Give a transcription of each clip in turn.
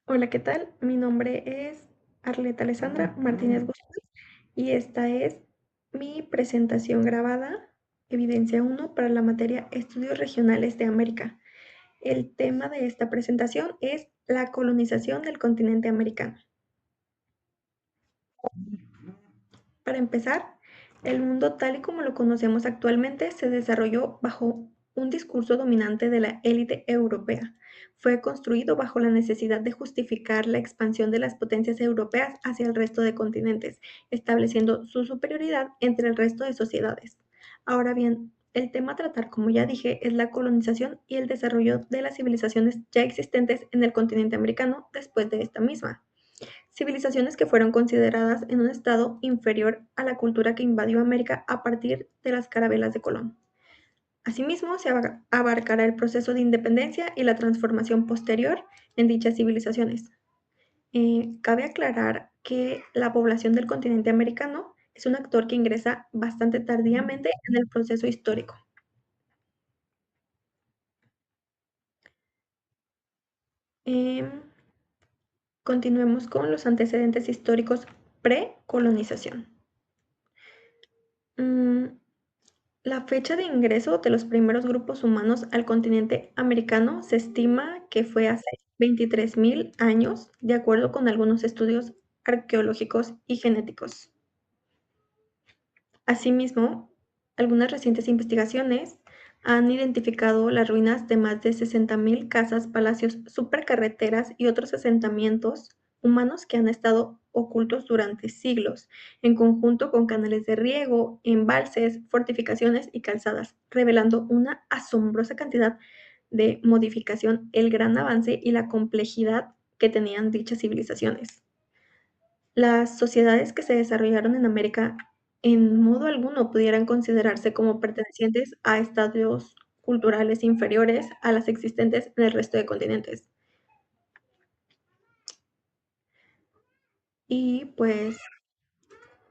Hola, ¿qué tal? Mi nombre es Arleta Alessandra Martínez Guzmán y esta es mi presentación grabada, Evidencia 1 para la materia Estudios Regionales de América. El tema de esta presentación es la colonización del continente americano. Para empezar, el mundo tal y como lo conocemos actualmente se desarrolló bajo un discurso dominante de la élite europea. Fue construido bajo la necesidad de justificar la expansión de las potencias europeas hacia el resto de continentes, estableciendo su superioridad entre el resto de sociedades. Ahora bien, el tema a tratar, como ya dije, es la colonización y el desarrollo de las civilizaciones ya existentes en el continente americano después de esta misma. Civilizaciones que fueron consideradas en un estado inferior a la cultura que invadió América a partir de las carabelas de Colón. Asimismo, se abarcará el proceso de independencia y la transformación posterior en dichas civilizaciones. Cabe aclarar que la población del continente americano es un actor que ingresa bastante tardíamente en el proceso histórico. Eh, Continuemos con los antecedentes históricos pre-colonización. Mm, La fecha de ingreso de los primeros grupos humanos al continente americano se estima que fue hace 23.000 años, de acuerdo con algunos estudios arqueológicos y genéticos. Asimismo, algunas recientes investigaciones han identificado las ruinas de más de 60.000 casas, palacios, supercarreteras y otros asentamientos humanos que han estado ocultos durante siglos, en conjunto con canales de riego, embalses, fortificaciones y calzadas, revelando una asombrosa cantidad de modificación, el gran avance y la complejidad que tenían dichas civilizaciones. Las sociedades que se desarrollaron en América en modo alguno pudieran considerarse como pertenecientes a estadios culturales inferiores a las existentes en el resto de continentes. Y pues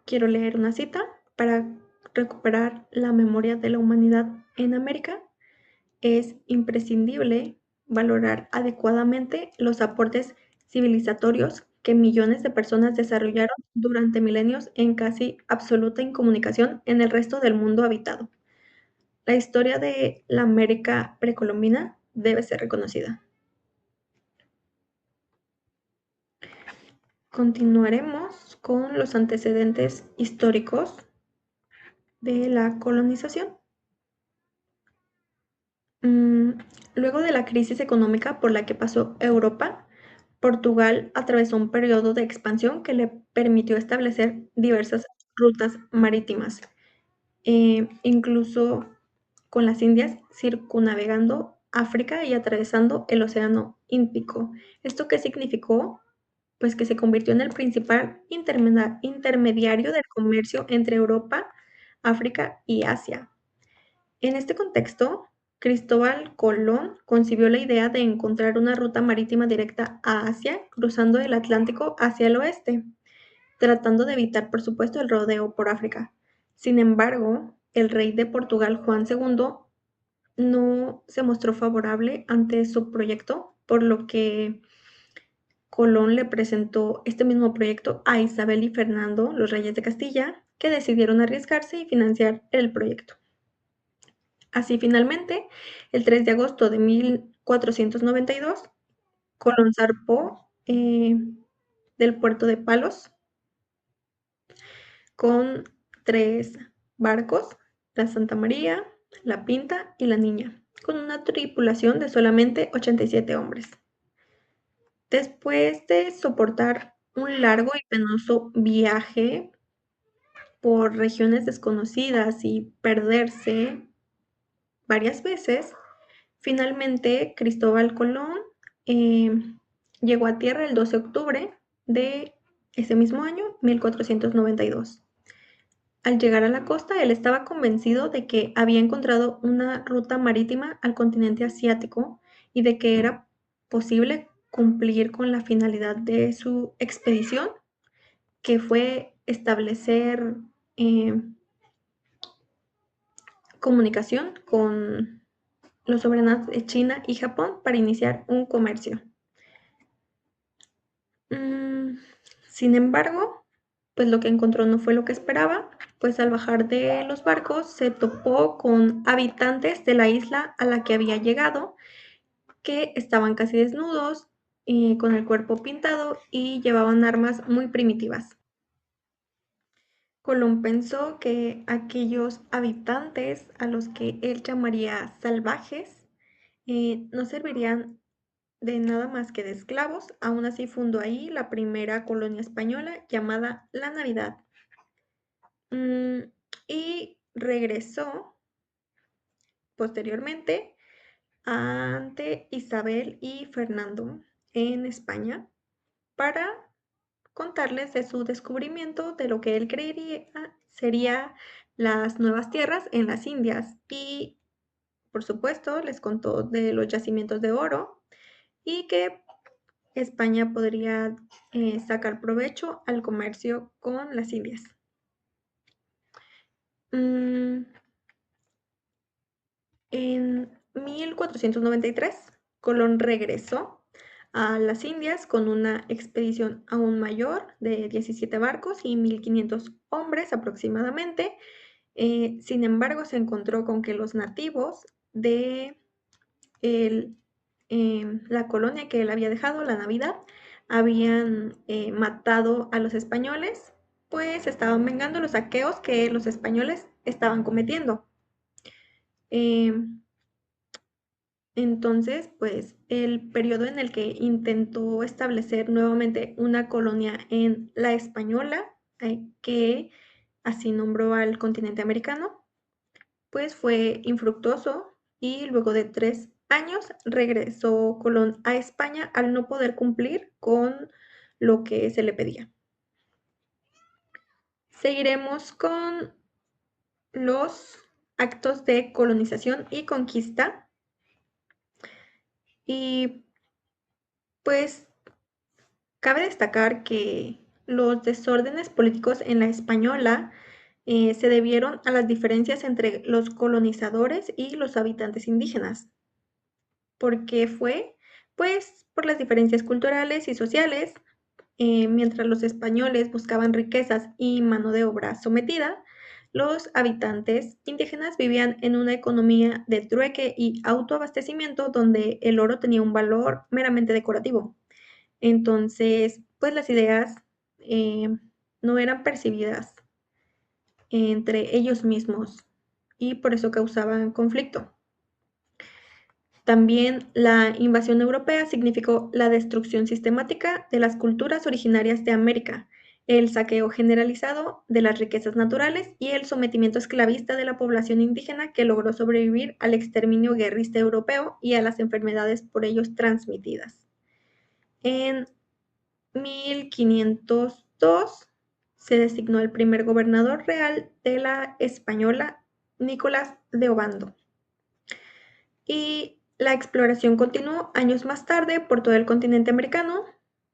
quiero leer una cita para recuperar la memoria de la humanidad en América. Es imprescindible valorar adecuadamente los aportes civilizatorios que millones de personas desarrollaron durante milenios en casi absoluta incomunicación en el resto del mundo habitado. La historia de la América precolombina debe ser reconocida. Continuaremos con los antecedentes históricos de la colonización. Mm, Luego de la crisis económica por la que pasó Europa, Portugal atravesó un periodo de expansión que le permitió establecer diversas rutas marítimas, incluso con las Indias circunnavegando África y atravesando el Océano Índico. ¿Esto qué significó? Pues que se convirtió en el principal intermediario del comercio entre Europa, África y Asia. En este contexto, Cristóbal Colón concibió la idea de encontrar una ruta marítima directa a Asia, cruzando el Atlántico hacia el oeste, tratando de evitar, por supuesto, el rodeo por África. Sin embargo, el rey de Portugal, Juan II, no se mostró favorable ante su proyecto, por lo que Colón le presentó este mismo proyecto a Isabel y Fernando, los reyes de Castilla, que decidieron arriesgarse y financiar el proyecto. Así finalmente, el 3 de agosto de 1492, Colón zarpó del puerto de Palos con 3 barcos, la Santa María, la Pinta y la Niña, con una tripulación de solamente 87 hombres. Después de soportar un largo y penoso viaje por regiones desconocidas y perderse varias veces, finalmente Cristóbal Colón eh, llegó a tierra el 12 de octubre de ese mismo año, 1492. Al llegar a la costa, él estaba convencido de que había encontrado una ruta marítima al continente asiático y de que era posible cumplir con la finalidad de su expedición, que fue establecer eh, comunicación con los soberanos de China y Japón para iniciar un comercio. Mm, Sin embargo, pues lo que encontró no fue lo que esperaba, pues al bajar de los barcos se topó con habitantes de la isla a la que había llegado, que estaban casi desnudos, con el cuerpo pintado y llevaban armas muy primitivas. Colón pensó que aquellos habitantes, a los que él llamaría salvajes, no servirían de nada más que de esclavos. Aún así fundó ahí la primera colonia española llamada La Navidad. Y regresó posteriormente ante Isabel y Fernando en España para contarles de su descubrimiento de lo que él creería sería las nuevas tierras en las Indias. Y por supuesto les contó de los yacimientos de oro y que España podría sacar provecho al comercio con las Indias. Mm, En 1493, Colón regresó a las Indias con una expedición aún mayor de 17 barcos y 1.500 hombres aproximadamente. Sin embargo, se encontró con que los nativos de el, la colonia que él había dejado, la Navidad, habían matado a los españoles, pues estaban vengando los saqueos que los españoles estaban cometiendo. Eh, Entonces, pues el periodo en el que intentó establecer nuevamente una colonia en la Española, que así nombró al continente americano, pues fue infructuoso y luego de 3 años regresó Colón a España al no poder cumplir con lo que se le pedía. Seguiremos con los actos de colonización y conquista y pues cabe destacar que los desórdenes políticos en la Española se debieron a las diferencias entre los colonizadores y los habitantes indígenas. ¿Por qué fue? Pues por las diferencias culturales y sociales. Mientras los españoles buscaban riquezas y mano de obra sometida, los habitantes indígenas vivían en una economía de trueque y autoabastecimiento donde el oro tenía un valor meramente decorativo. Entonces, pues las ideas eh, no eran percibidas entre ellos mismos y por eso causaban conflicto. También la invasión europea significó la destrucción sistemática de las culturas originarias de América, el saqueo generalizado de las riquezas naturales y el sometimiento esclavista de la población indígena que logró sobrevivir al exterminio guerrista europeo y a las enfermedades por ellos transmitidas. En 1502 se designó el primer gobernador real de la Española, Nicolás de Obando. Y la exploración continuó años más tarde por todo el continente americano,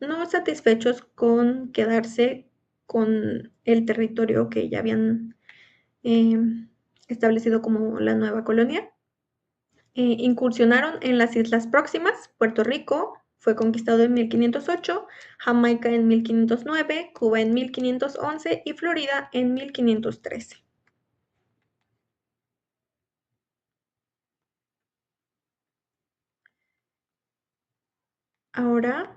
no satisfechos con quedarse con el territorio que ya habían eh, establecido como la nueva colonia. Incursionaron en las islas próximas. Puerto Rico fue conquistado en 1508, Jamaica en 1509, Cuba en 1511 y Florida en 1513. Ahora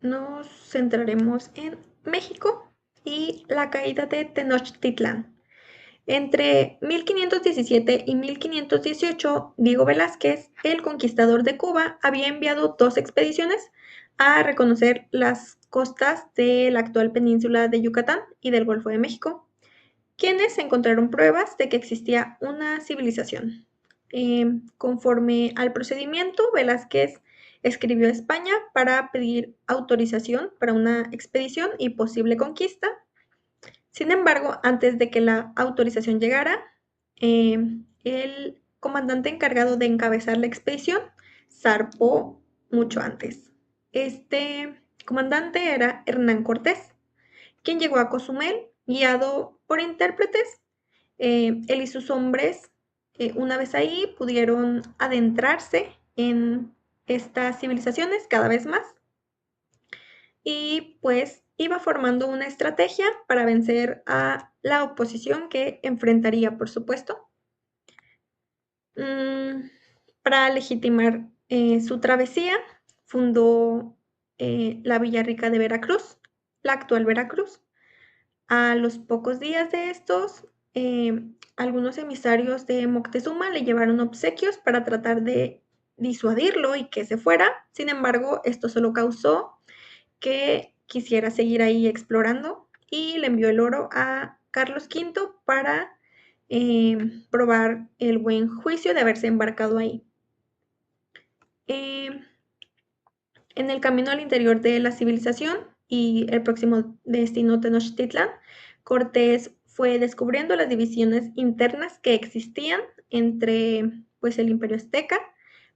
nos centraremos en México y la caída de Tenochtitlán. Entre 1517 y 1518, Diego Velázquez, el conquistador de Cuba, había enviado 2 expediciones a reconocer las costas de la actual península de Yucatán y del Golfo de México, quienes encontraron pruebas de que existía una civilización. Conforme al procedimiento, Velázquez escribió a España para pedir autorización para una expedición y posible conquista. Sin embargo, antes de que la autorización llegara, el comandante encargado de encabezar la expedición zarpó mucho antes. Este comandante era Hernán Cortés, quien llegó a Cozumel guiado por intérpretes. Él y sus hombres, una vez ahí, pudieron adentrarse en estas civilizaciones cada vez más. y pues iba formando una estrategia para vencer a la oposición que enfrentaría, por supuesto. Para legitimar su travesía, fundó la Villarrica de Veracruz, la actual Veracruz. A los pocos días de estos, algunos emisarios de Moctezuma le llevaron obsequios para tratar de disuadirlo y que se fuera. Sin embargo, esto solo causó que quisiera seguir ahí explorando y le envió el oro a Carlos V para probar el buen juicio de haberse embarcado ahí. En el camino al interior de la civilización y el próximo destino Tenochtitlan, Cortés fue descubriendo las divisiones internas que existían entre pues, el imperio azteca,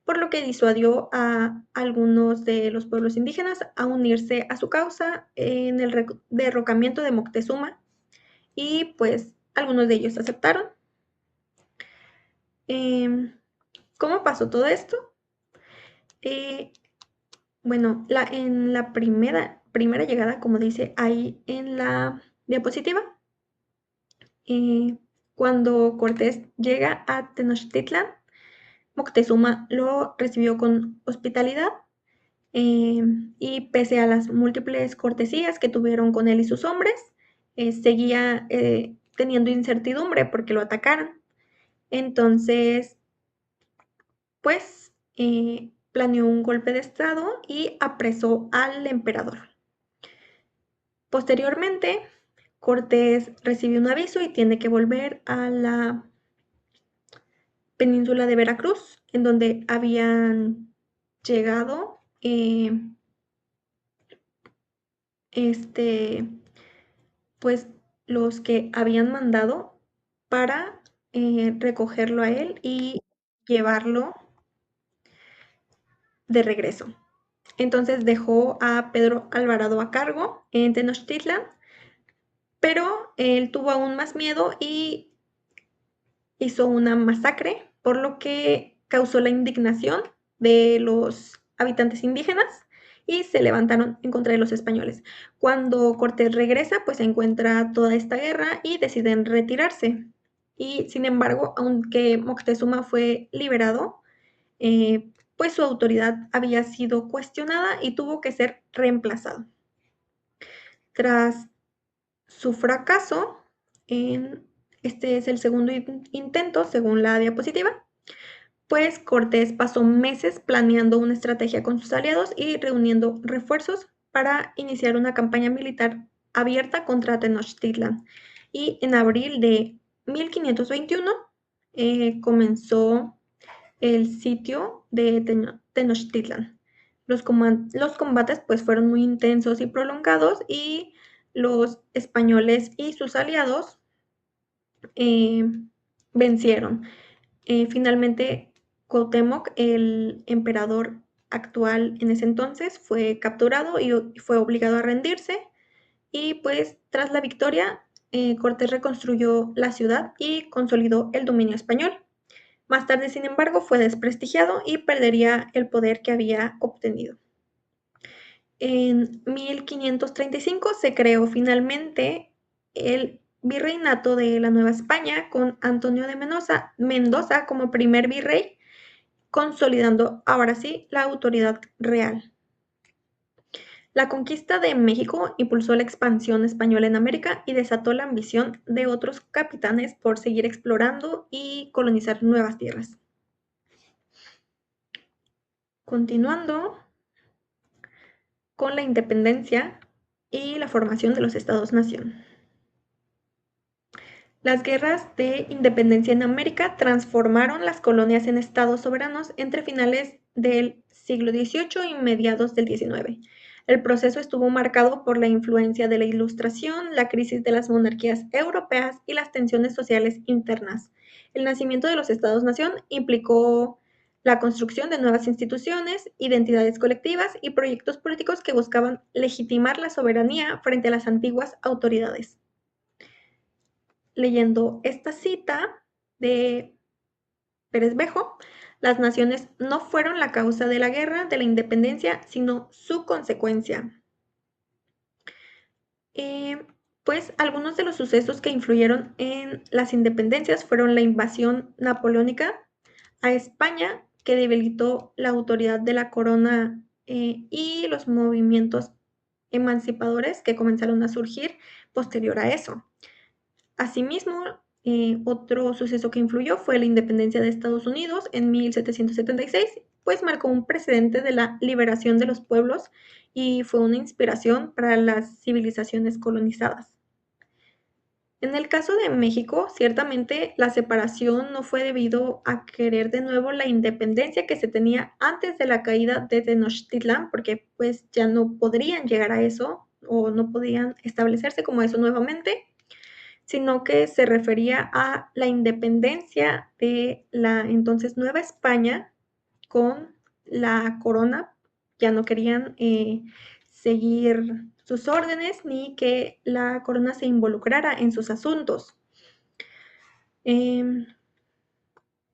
por lo que disuadió a algunos de los pueblos indígenas a unirse a su causa en el derrocamiento de Moctezuma y pues algunos de ellos aceptaron. ¿Cómo pasó todo esto? Bueno, en la primera llegada, como dice ahí en la diapositiva, cuando Cortés llega a Tenochtitlan, Moctezuma lo recibió con hospitalidad y pese a las múltiples cortesías que tuvieron con él y sus hombres, seguía teniendo incertidumbre porque lo atacaron. Entonces, pues planeó un golpe de estado y apresó al emperador. Posteriormente, Cortés recibe un aviso y tiene que volver a la península de Veracruz, en donde habían llegado pues los que habían mandado para recogerlo a él y llevarlo de regreso. Entonces dejó a Pedro Alvarado a cargo en Tenochtitlan, pero él tuvo aún más miedo y hizo una masacre, por lo que causó la indignación de los habitantes indígenas y se levantaron en contra de los españoles. Cuando Cortés regresa, pues encuentra toda esta guerra y deciden retirarse. Y sin embargo, aunque Moctezuma fue liberado, pues su autoridad había sido cuestionada y tuvo que ser reemplazado. Tras su fracaso, este es el segundo intento, según la diapositiva, pues Cortés pasó meses planeando una estrategia con sus aliados y reuniendo refuerzos para iniciar una campaña militar abierta contra Tenochtitlan. Y en abril de 1521 comenzó el sitio de Tenochtitlan. Los combates pues fueron muy intensos y prolongados y los españoles y sus aliados vencieron. Finalmente, Cuauhtémoc, el emperador actual en ese entonces, fue capturado y fue obligado a rendirse. Y pues tras la victoria, Cortés reconstruyó la ciudad y consolidó el dominio español. Más tarde, sin embargo, fue desprestigiado y perdería el poder que había obtenido. En 1535 se creó finalmente el virreinato de la Nueva España con Antonio de Mendoza como primer virrey, consolidando ahora sí la autoridad real. La conquista de México impulsó la expansión española en América y desató la ambición de otros capitanes por seguir explorando y colonizar nuevas tierras. Continuando con la independencia y la formación de los Estados-nación. Las guerras de independencia en América transformaron las colonias en estados soberanos entre finales del siglo XVIII y mediados del XIX. El proceso estuvo marcado por la influencia de la Ilustración, la crisis de las monarquías europeas y las tensiones sociales internas. El nacimiento de los Estados-nación implicó la construcción de nuevas instituciones, identidades colectivas y proyectos políticos que buscaban legitimar la soberanía frente a las antiguas autoridades. Leyendo esta cita de Pérez Bejo, las naciones no fueron la causa de la guerra de la independencia, sino su consecuencia. Pues algunos de los sucesos que influyeron en las independencias fueron la invasión napoleónica a España, que debilitó la autoridad de la corona, y los movimientos emancipadores que comenzaron a surgir posterior a eso. Asimismo, otro suceso que influyó fue la independencia de Estados Unidos en 1776, pues marcó un precedente de la liberación de los pueblos y fue una inspiración para las civilizaciones colonizadas. En el caso de México, ciertamente la separación no fue debido a querer de nuevo la independencia que se tenía antes de la caída de Tenochtitlán, porque pues ya no podrían llegar a eso o no podían establecerse como eso nuevamente, sino que se refería a la independencia de la entonces Nueva España con la corona. Ya no querían seguir sus órdenes ni que la corona se involucrara en sus asuntos.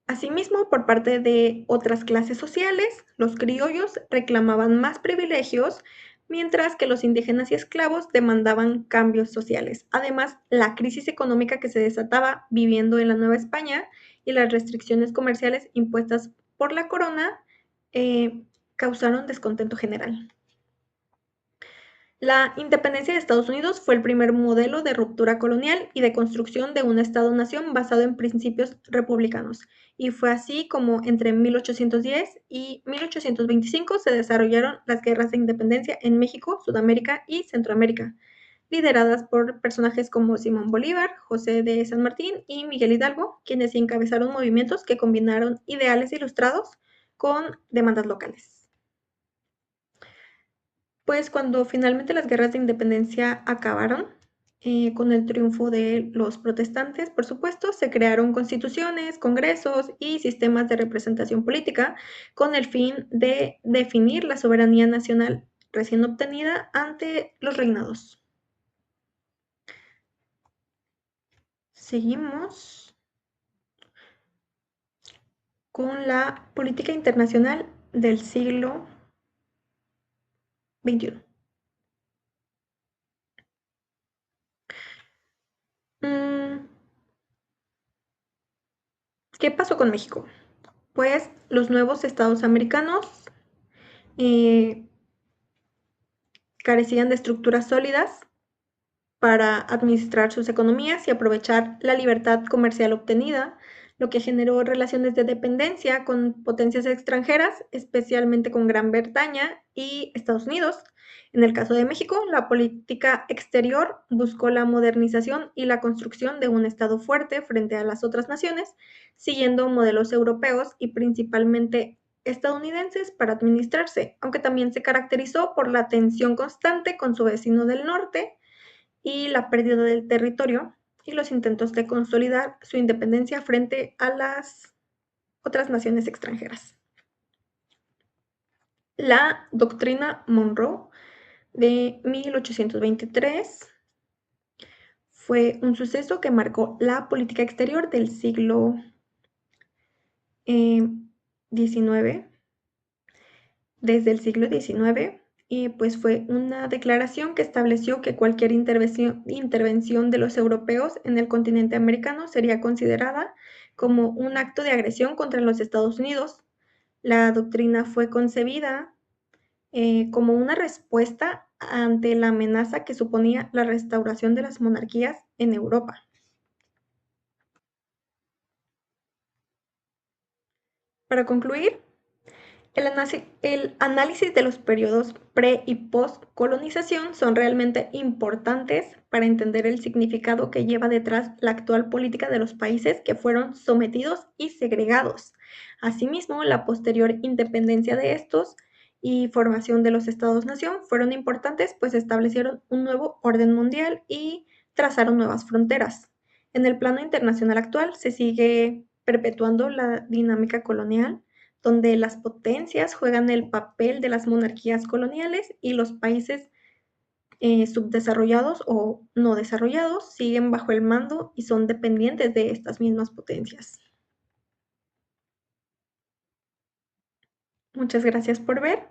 Asimismo, por parte de otras clases sociales, los criollos reclamaban más privilegios, mientras que los indígenas y esclavos demandaban cambios sociales. Además, la crisis económica que se desataba viviendo en la Nueva España y las restricciones comerciales impuestas por la corona eh, causaron descontento general. La independencia de Estados Unidos fue el primer modelo de ruptura colonial y de construcción de un Estado-nación basado en principios republicanos, y fue así como entre 1810 y 1825 se desarrollaron las guerras de independencia en México, Sudamérica y Centroamérica, lideradas por personajes como Simón Bolívar, José de San Martín y Miguel Hidalgo, quienes encabezaron movimientos que combinaron ideales ilustrados con demandas locales. Pues cuando finalmente las guerras de independencia acabaron, con el triunfo de los protestantes, por supuesto, se crearon constituciones, congresos y sistemas de representación política con el fin de definir la soberanía nacional recién obtenida ante los reinados. Seguimos con la política internacional del siglo XXI. Mm, ¿Qué pasó con México? Pues los nuevos estados americanos eh, carecían de estructuras sólidas para administrar sus economías y aprovechar la libertad comercial obtenida, lo que generó relaciones de dependencia con potencias extranjeras, especialmente con Gran Bretaña y Estados Unidos. En el caso de México, la política exterior buscó la modernización y la construcción de un Estado fuerte frente a las otras naciones, siguiendo modelos europeos y principalmente estadounidenses para administrarse, aunque también se caracterizó por la tensión constante con su vecino del norte y la pérdida del territorio y los intentos de consolidar su independencia frente a las otras naciones extranjeras. La doctrina Monroe de 1823 fue un suceso que marcó la política exterior del siglo XIX, desde el siglo XIX, y pues fue una declaración que estableció que cualquier intervención de los europeos en el continente americano sería considerada como un acto de agresión contra los Estados Unidos. La doctrina fue concebida como una respuesta ante la amenaza que suponía la restauración de las monarquías en Europa. Para concluir, el análisis de los periodos pre y post-colonización son realmente importantes para entender el significado que lleva detrás la actual política de los países que fueron sometidos y segregados. Asimismo, la posterior independencia de estos y formación de los estados-nación fueron importantes, pues establecieron un nuevo orden mundial y trazaron nuevas fronteras. En el plano internacional actual se sigue perpetuando la dinámica colonial, donde las potencias juegan el papel de las monarquías coloniales y los países subdesarrollados o no desarrollados siguen bajo el mando y son dependientes de estas mismas potencias. Muchas gracias por ver.